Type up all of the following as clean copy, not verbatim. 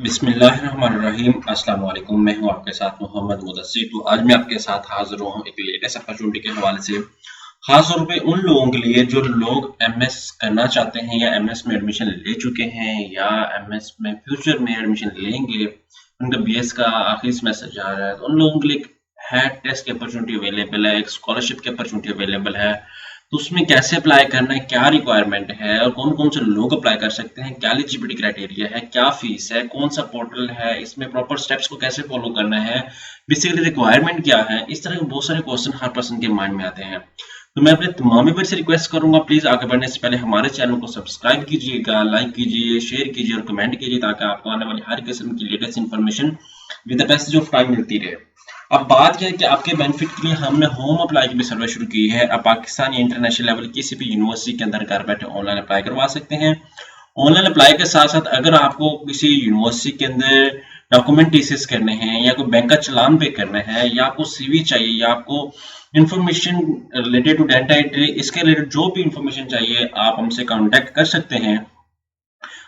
बिस्मिल्लाहिर्रहमानिर्रहीम। अस्सलाम वालेकुम। मैं हूं आपके साथ मोहम्मद मुदस्सिर। तो आज मैं आपके साथ हाजिर हूं एक लेटेस्ट अपॉर्चुनिटी के हवाले से, खास तौर पे उन लोगों के लिए जो लोग एमएस करना चाहते हैं या एमएस में एडमिशन ले चुके हैं या एमएस में फ्यूचर में एडमिशन लेंगे, उनका बीएस का आखिरी सेमेस्टर जा रहा है, तो उन लोगों के लिए हैट टेस्ट की अपॉर्चुनिटी अवेलेबल है, एक स्कॉलरशिप की अपॉर्चुनिटी अवेलेबल है। तो उसमें कैसे अप्लाई करना है, क्या रिक्वायरमेंट है और कौन-कौन से लोग अप्लाई कर सकते हैं, क्या एलिजिबिलिटी क्राइटेरिया है, क्या फीस है, कौन सा पोर्टल है, इसमें प्रॉपर स्टेप्स को कैसे फॉलो करना है, बेसिकली रिक्वायरमेंट क्या है, इस तरह के बहुत सारे क्वेश्चन हर पर्सन के माइंड में आते हैं। तो मैं अपने तमाम मेंबर से रिक्वेस्ट करूंगा, प्लीज आगे बढ़ने से पहले हमारे चैनल को सब्सक्राइब कीजिएगा, लाइक कीजिए, शेयर कीजिए और कमेंट कीजिए ताकि आपको आने वाली हर किस्म की latest information with the passage of time मिलती रहे। अब बात यह है कि आपके बेनिफिट के लिए हमने होम अप्लाई की भी सर्विस शुरू की है। आप पाकिस्तान या इंटरनेशनल लेवल किसी भी यूनिवर्सिटी के अंदर घर बैठे ऑनलाइन अप्लाई करवा सकते हैं। ऑनलाइन अप्लाई के साथ साथ अगर आपको किसी यूनिवर्सिटी के अंदर डॉक्यूमेंट टीसीएस करने हैं या कोई बैंक का चालान पे करना है या आपको सीवी चाहिए या आपको information related to data entry, इसके रिलेटेड जो भी इंफॉर्मेशन चाहिए आप हमसे कांटेक्ट कर सकते हैं।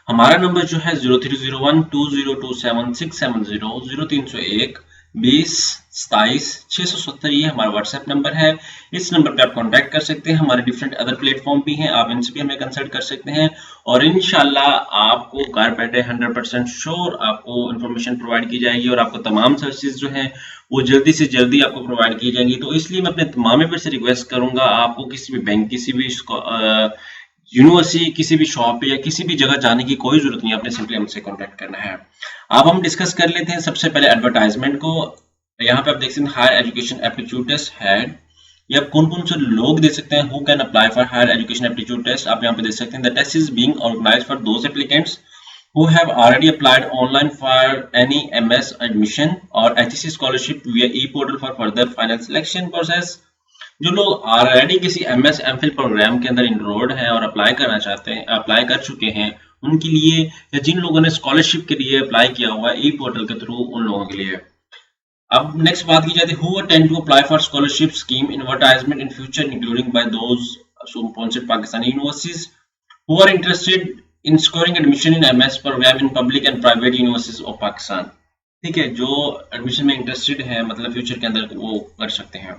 हमारा नंबर जो है 0301202767 0301 20 27 670, ये हमारा व्हाट्सएप नंबर है। इस नंबर पे आप कांटेक्ट कर सकते हैं। हमारे डिफरेंट अदर प्लेटफॉर्म भी हैं, आप इनसे भी हमें कंसल्ट कर सकते हैं और इंशाल्लाह आपको घर बैठे 100% श्योर आपको इन्फॉर्मेशन प्रोवाइड की जाएगी और आपको तमाम सर्विसेज जो हैं वो जल्दी से जल्दी आपको प्रोवाइड की जाएंगी। तो इसलिए मैं अपने तमाम मेंबर से रिक्वेस्ट करूंगा, आपको किसी भी बैंक, किसी भी यूनिवर्सिटी, किसी भी शॉप या किसी भी जगह जाने की कोई जरूरत नहीं है, आपने सिंपली हमसे कांटेक्ट करना है। अब हम डिस्कस कर लेते हैं सबसे पहले एडवर्टाइजमेंट को। यहाँ पे आप देख सकते हैं हायर एजुकेशन एप्टीट्यूड टेस्ट है, या कौन कौन से लोग दे सकते हैं, who can apply for higher education aptitude test. आप यहाँ पे देख सकते हैं the test is being organised for those applicants who have already applied online for any MS admission or HEC scholarship via e-portal for further final selection process। जो लोग already किसी MS MPhil programme के अंदर enrolled हैं और apply करना चाहते हैं, अप्लाई कर चुके हैं, उनके लिए, या जिन लोगों ने स्कॉलरशिप के लिए अप्लाई किया हुआ है ई पोर्टल के थ्रू, उन लोगों के लिए। अब नेक्स्ट बात की जाती है who attend to apply for scholarship scheme in advertisement in future including by those sponsored Pakistani universities who are interested in scoring admission in MS programme in public and private universities of Pakistan. ठीक है, जो admission में interested है, मतलब future के अंदर, वो कर सकते हैं।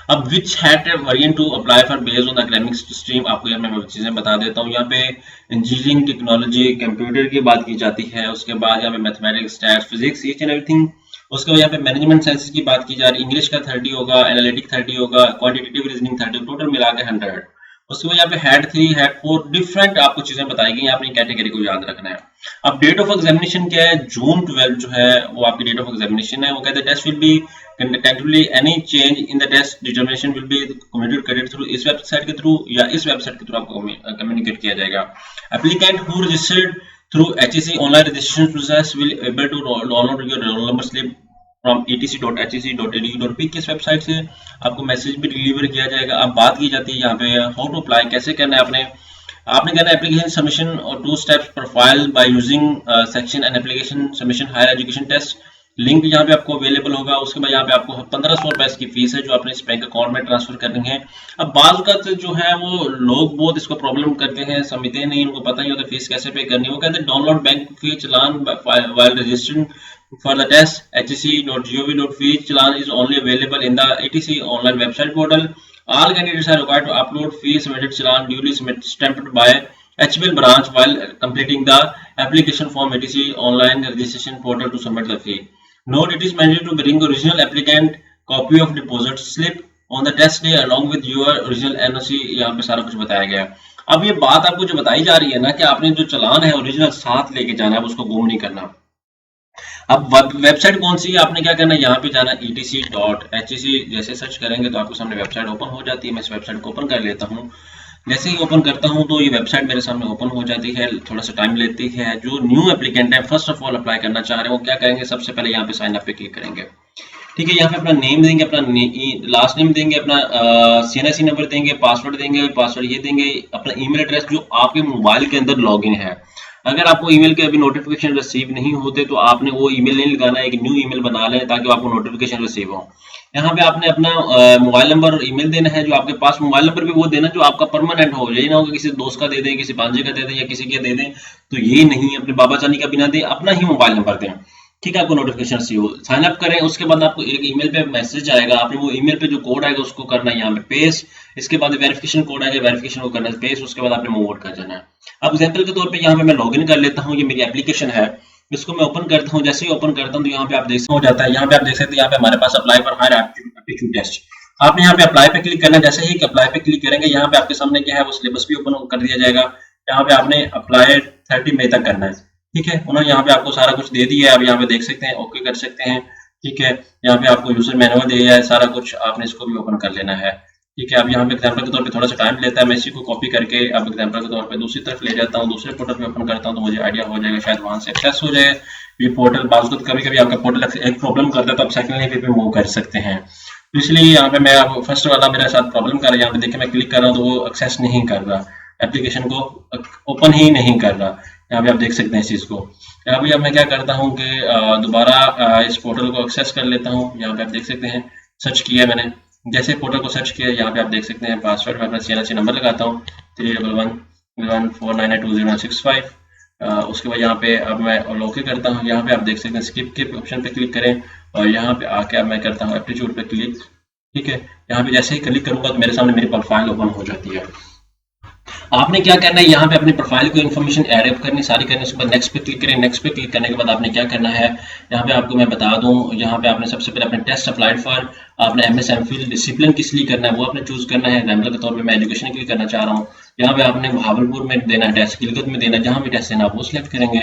अब which HAT variant to apply for based on the academic stream, आपको यहाँ मैं चीजें बता देता हूँ। यहाँ पे इंजीनियरिंग, टेक्नोलॉजी, कंप्यूटर की बात की जाती है, उसके बाद यहाँ पे mathematics, stats, physics, each and everything. उसके बाद यहाँ पे मैनेजमेंट साइंसेज की बात की जा रही है, इंग्लिश का 30 होगा, एनालिटिक 30 होगा, क्वांटिटेटिव रीजनिंग 30, टोटल मिला के 100। उसके बाद यहाँ पे हेड 3, हेड 4 डिफरेंट आपको चीजें बताई गई, आपने कैटेगरी को याद रखना है। अब डेट ऑफ एग्जामिनेशन क्या है, जून 12 जो है वो आपकी डेट ऑफ एग्जामिनेशन है। वो कहते हैं test will be conducted, any change in the test determination will be communicated through, इस वेबसाइट के थ्रू या इस वेबसाइट के थ्रू आपको कम्युनिकेट किया जाएगा। Applicant who registered through HEC online registration process will able to download your roll number slip from etc.hec.edu.p की website से आपको मैसेज भी डिलीवर किया जाएगा। अब बात की जाती है यहाँ पे हाउ टू अप्लाई, कैसे करना है। आपने करना है एप्लीकेशन सबमिशन और 2 steps profile by using section and application submission higher education test, link यहाँ पे आपको अवेलेबल होगा। उसके बाद यहाँ पे आपको 1500 रुपए की फीस है जो आपने इस बैंक अकाउंट में ट्रांसफर करनी है। अब बाज़ का जो है वो लोग बहुत इसको प्रॉब्लम करते हैं, समझते नहीं, उनको पता नहीं होता फीस कैसे पे करनी है। वो कहते हैं download bank fee challan while registering for the test, hec.gov.fi challan is only available in the etc online website portal. All candidates are required to upload fee submitted challan duly stamped by HBL branch while completing the application form etc online registration portal to submit the fee. Note, it is mandatory to bring original applicant copy of deposit slip on the test day along with your original NOC। यहाँ पे सारा कुछ बताया गया है। अब ये बात आपको जो बताई जा रही है ना कि आपने जो चालान है ओरिजिनल साथ लेके जाना है, उसको गुम नहीं करना। अब वेबसाइट कौन सी है, आपने क्या करना है, यहाँ पे जाना etc.hec, जैसे सर्च करेंगे तो आपके सामने वेबसाइट ओपन हो जाती है। मैं इस वेबसाइट को ओपन कर लेता हूँ। जैसे ही ओपन करता हूँ तो ये वेबसाइट मेरे सामने ओपन हो जाती है, थोड़ा सा टाइम लेती है। जो न्यू एप्लीकेंट है, फर्स्ट ऑफ ऑल अप्लाई करना चाह रहे हैं, वो क्या करेंगे, सबसे पहले यहाँ पे साइन अप पे क्लिक करेंगे। ठीक है, यहाँ पे अपना नेम देंगे, अपना लास्ट नेम देंगे, अपना CNIC नंबर देंगे, पासवर्ड देंगे, पासवर्ड ये देंगे, अपना ईमेल एड्रेस जो आपके मोबाइल के अंदर लॉगिन है। अगर आपको ईमेल के अभी नोटिफिकेशन रिसीव नहीं होते तो आपने वो ईमेल नहीं लगाना, एक न्यू ईमेल बना लें ताकि आपको नोटिफिकेशन रिसीव हो। यहाँ पे आपने अपना मोबाइल नंबर और ईमेल देना है, जो आपके पास मोबाइल नंबर भी वो देना जो आपका परमानेंट हो, यही ना हो कि किसी दोस्त का दे दें, किसी भांजे का दे दें या किसी के दे दें, तो ये नहीं, अपने बाबा जानी का भी ना दें, अपना ही मोबाइल नंबर दें। ठीक है, आपको नोटिफिकेशन रिसीव हो, साइन अप करें, उसके बाद आपको एक ईमेल पे मैसेज आएगा, आपने वो ईमेल पे जो कोड आएगा उसको करना है यहाँ पे पेस्ट, इसके बाद वेरिफिकेशन कोड आएगा, वेरिफिकेशन को करना है पेस्ट, उसके बाद आपने मूव आउट कर जाना है। अब एग्जाम्पल के तौर पे यहाँ पे मैं लॉगिन कर लेता हूँ, ये मेरी एप्लीकेशन है, इसको मैं ओपन करता हूँ। जैसे ही ओपन करता हूँ तो यहाँ पे आप देख हो जाता है, यहाँ पे आप देख सकते हैं, यहाँ पे हमारे पास apply for higher aptitude test, आपने यहाँ पे अप्लाई पे क्लिक करना है। जैसे ही अप्लाई पे क्लिक करेंगे, यहाँ पे आपके सामने क्या है वो सिलेबस भी ओपन कर दिया जाएगा। यहाँ पे आपने अप्लाई 30 मई तक करना है। ठीक है, उन्होंने यहाँ पे आपको सारा कुछ दे दिया है, आप यहाँ पे देख सकते हैं, ओके कर सकते हैं। ठीक है, यहाँ पे आपको यूजर मैनुअल दिया है, सारा कुछ आपने इसको भी ओपन कर लेना है। ठीक है, अब यहाँ पे एग्जाम्पल के तौर पे थोड़ा सा टाइम लेता है, मैं इसी को कॉपी करके अब एग्जाम्पल के तौर पे दूसरी तरफ ले जाता हूँ, दूसरे पोर्टल पे ओपन करता हूँ, तो मुझे आइडिया हो जाएगा, शायद वहां से एक्सेस हो जाए ये पोर्टल। बावजूद कभी कभी आपका पोर्टल एक प्रॉब्लम करता है, तो आप सेकंड लेवल पे मूव कर सकते हैं। तो इसलिए यहाँ पे मैं अब फर्स्ट वाला मेरे साथ प्रॉब्लम कर रहा है, यहाँ पे देखिए मैं क्लिक कर रहा हूँ तो वो एक्सेस नहीं कर रहा, एप्लीकेशन को ओपन ही नहीं कर रहा। यहाँ पे आप देख सकते हैं इस चीज को। यहाँ पे अब मैं क्या करता हूँ कि दोबारा इस पोर्टल को एक्सेस कर लेता हूँ। यहाँ पे आप देख सकते हैं, सर्च किया मैंने, जैसे पोर्टल को सर्च किया, यहाँ पे आप देख सकते हैं पासवर्ड में अपना CNC नंबर लगाता हूँ 31114992065। उसके बाद यहाँ पे अब मैं ओके करता हूँ। यहाँ पे आप देख सकते हैं स्किप के ऑप्शन पे क्लिक करें और यहाँ पे आके अब मैं करता हूँ एप्टीट्यूड पे क्लिक। ठीक है, यहाँ पे जैसे ही क्लिक करूंगा तो मेरे सामने मेरी प्रोफाइल ओपन हो जाती है। आपने क्या करना है, यहाँ पे अपनी प्रोफाइल को इन्फॉर्मेशन ऐड करनी सारी करनी, उसके बाद नेक्स्ट पे क्लिक करें। नेक्स्ट पे क्लिक करने के बाद आपने क्या करना है, यहाँ पे आपको मैं बता दूं, यहाँ पे आपने सबसे पहले अपने टेस्ट अप्लाइड फॉर, आपने MS MPhil डिसिप्लिन किस लिए करना है वो आपने चूज करना है। एग्जाम्पल के तौर पे मैं एजुकेशन के लिए करना चाह रहा हूँ। यहाँ पे आपने भावलपुर में देना है टेस्ट, गिलगित में देना है, जहाँ भी टेस्ट देना आप वो सिलेक्ट करेंगे।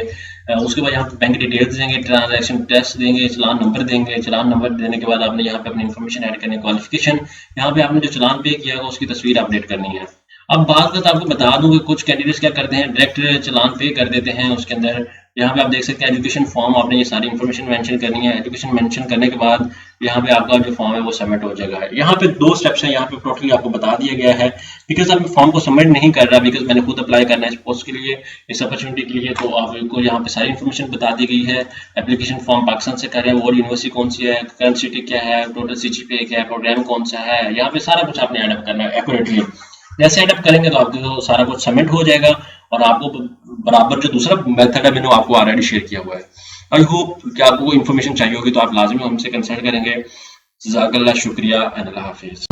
उसके बाद यहाँ पे बैंक डिटेल्स देंगे, ट्रांजेक्शन टेस्ट देंगे, चलान नंबर देंगे। चलान नंबर देने के बाद आपने यहाँ पे अपनी इन्फॉर्मेशन ऐड करनी है, क्वालिफिकेशन, यहाँ पे आपने जो चलान पे किया होगा उसकी तस्वीर अपडेट करनी है। अब बात आपको बता दूं कि कुछ कैंडिडेट्स क्या करते हैं, डायरेक्ट चलान पे कर देते हैं। उसके अंदर यहाँ पे आप देख सकते हैं एजुकेशन फॉर्म, आपने ये सारी इन्फॉर्मेशन मेंशन करनी है। एजुकेशन मेंशन करने के बाद यहाँ पे आपका जो फॉर्म है वो सबमिट हो जाएगा। यहाँ पे 2 स्टेप्स हैं, यहाँ पे टोटली आपको बता दिया गया है। बिकॉज आप फॉर्म को सबमिट नहीं कर रहा, बिकॉज मैंने खुद अप्लाई करना है इस पोस्ट के लिए, इस अपॉर्चुनिटी के लिए, तो आपको यहाँ पे सारी इन्फॉर्मेशन बता दी गई है। एप्लीकेशन फॉर्म पाकिस्तान से कर रहे हैं, वर्ल्ड यूनिवर्सिटी कौन सी है, करंट सिटी क्या है, टोटल CGPA क्या है, प्रोग्राम कौन सा है, यहाँ पे सारा कुछ आपने एडअप करना है एक्यूरेटली। जैसे एडअप करेंगे तो आपको सारा कुछ सबमिट हो जाएगा और आपको बराबर जो दूसरा मेथड है मैंने आपको ऑलरेडी शेयर किया हुआ है। आई होप कि आपको इन्फॉर्मेशन चाहिए होगी तो आप लाजमी हमसे कंसल्ट करेंगे। जज़ाकल्लाह, शुक्रिया, अल्लाह हाफिज।